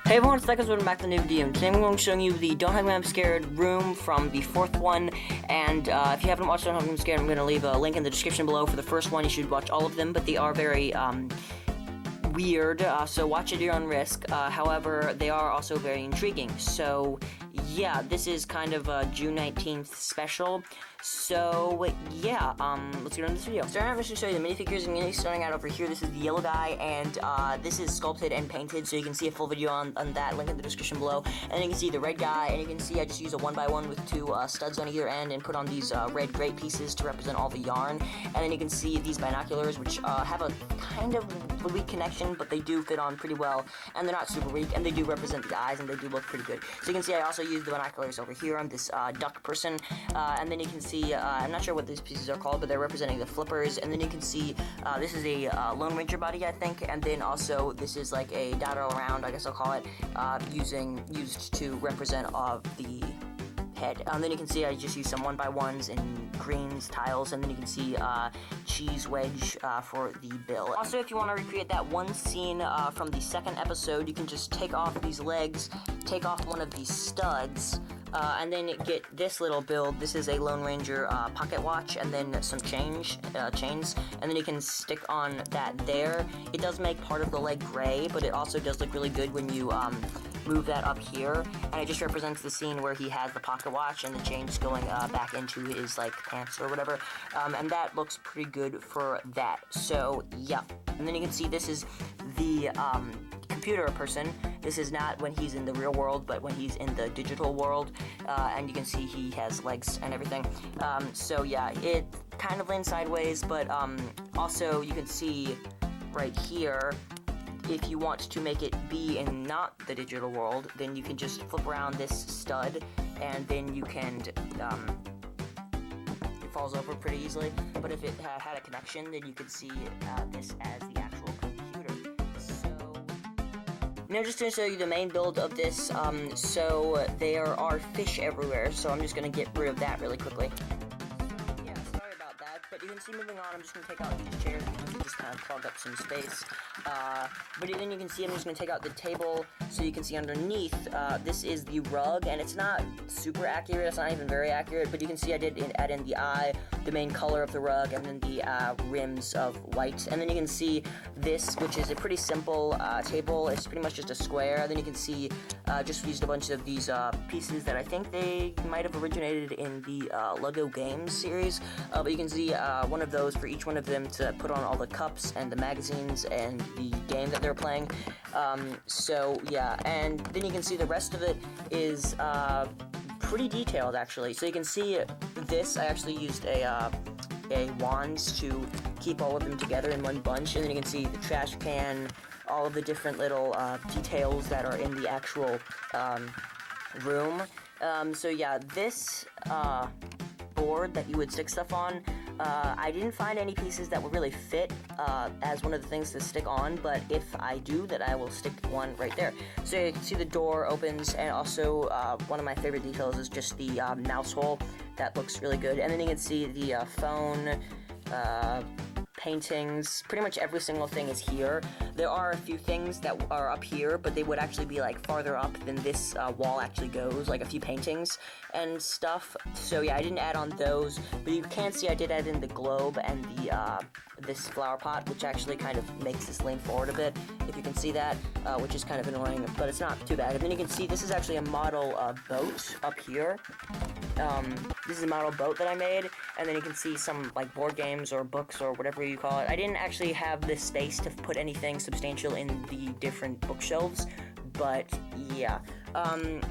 Hey everyone, it's Zora, welcome back to the new video. Today I'm going to show you the Don't Hug Me I'm Scared room from the fourth one, and if you haven't watched Don't Hug Me I'm Scared, I'm going to leave a link in the description below for the first one. You should watch all of them, but they are very weird, so watch at your own risk. However, they are also very intriguing. So yeah, this is kind of a June 19th special. So yeah, let's get on this video. Starting out, I'm just going to show you the minifigures. I'm going to be starting out over here. This is the yellow guy, and this is sculpted and painted, so you can see a full video on that, link in the description below. And then you can see the red guy, and you can see I just use a 1x1 with two studs on either end and put on these red grate pieces to represent all the yarn. And then you can see these binoculars, which have a kind of weak connection, but they do fit on pretty well, and they're not super weak, and they do represent the eyes, and they do look pretty good. So you can see I also use the binoculars over here on this duck person, and then you can see, I'm not sure what these pieces are called, but they're representing the flippers, and then you can see this is a Lone Ranger body, I think, and then also this is like a dot all around, I guess I'll call it, used to represent the head. Then you can see I just use some 1x1s and greens tiles, and then you can see cheese wedge for the bill. Also, if you want to recreate that one scene from the second episode, you can just take off these legs, take off one of these studs, and then get this little build. This is a Lone Ranger pocket watch, and then some chains, and then you can stick on that there. It does make part of the leg gray, but it also does look really good when you move that up here, and it just represents the scene where he has the pocket watch and the chains going back into his like pants or whatever, and that looks pretty good for that. So yeah, and then you can see this is the computer person. This is not when he's in the real world, but when he's in the digital world, and you can see he has legs and everything. So yeah, it kind of lands sideways, but also you can see right here, if you want to make it be in not the digital world, then you can just flip around this stud, and then you can, it falls over pretty easily, but if it had a connection, then you could see this as the actual computer. So, now just to show you the main build of this, so there are fish everywhere, so I'm just going to get rid of that really quickly. Yeah, sorry about that, but you can see moving on, I'm just going to take out these chairs and just kind of clog up some space. But then you can see I'm just going to take out the table, so you can see underneath, this is the rug, and it's not super accurate, it's not even very accurate, but you can see I did add in the eye, the main color of the rug, and then the rims of white. And then you can see this, which is a pretty simple table. It's pretty much just a square. Then you can see just used a bunch of these pieces that I think they might have originated in the Lego Games series, but you can see one of those for each one of them to put on all the cups and the magazines and the game that they're playing. So yeah, and then you can see the rest of it is pretty detailed, actually. So you can see this, I actually used a wands to keep all of them together in one bunch, and then you can see the trash can, all of the different little details that are in the actual room. So yeah, this board that you would stick stuff on, I didn't find any pieces that would really fit as one of the things to stick on, but if I do, then I will stick one right there. So you can see the door opens, and also one of my favorite details is just the mouse hole. That looks really good. And then you can see the phone, paintings, pretty much every single thing is here. There are a few things that are up here, but they would actually be like farther up than this wall actually goes, like a few paintings and stuff. So yeah, I didn't add on those, but you can see I did add in the globe and the this flower pot, which actually kind of makes this lean forward a bit, if you can see that, which is kind of annoying, but it's not too bad. And then you can see this is actually a model boat up here. This is a model boat that I made, and then you can see some like board games or books or whatever you call it. I didn't actually have the space to put anything substantial in the different bookshelves, but yeah.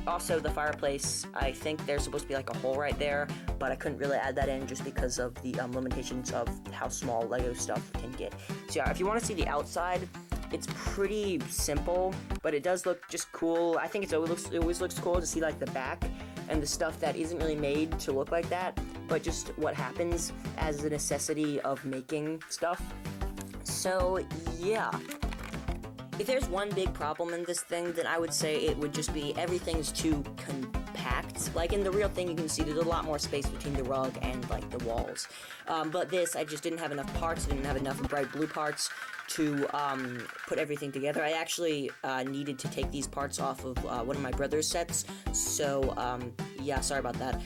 Also the fireplace, I think there's supposed to be like a hole right there, but I couldn't really add that in just because of the limitations of how small Lego stuff can get. So yeah, if you want to see the outside, it's pretty simple, but it does look just cool. I think it always looks cool to see like the back and the stuff that isn't really made to look like that, but just what happens as a necessity of making stuff. So yeah. If there's one big problem in this thing, then I would say it would just be everything's too compact. Like in the real thing, you can see there's a lot more space between the rug and like the walls. But this, I just didn't have enough parts, didn't have enough bright blue parts, to put everything together. I actually needed to take these parts off of one of my brother's sets, so yeah, sorry about that.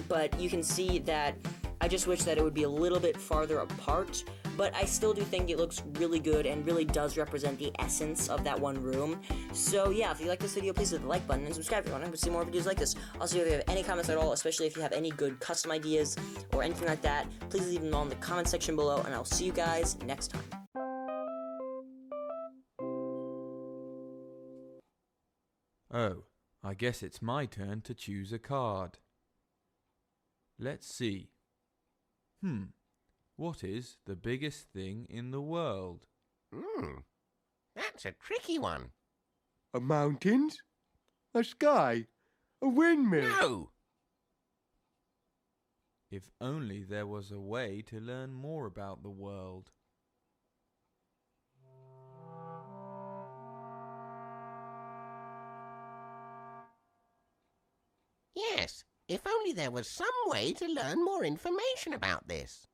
But you can see that I just wish that it would be a little bit farther apart, but I still do think it looks really good and really does represent the essence of that one room. So yeah, if you like this video, please hit the like button and subscribe if you want to see more videos like this. Also, if you have any comments at all, especially if you have any good custom ideas or anything like that, please leave them all in the comment section below, and I'll see you guys next time. Oh, I guess it's my turn to choose a card. Let's see. What is the biggest thing in the world? That's a tricky one. A mountains? A sky? A windmill? No! If only there was a way to learn more about the world. Yes, if only there was some way to learn more information about this.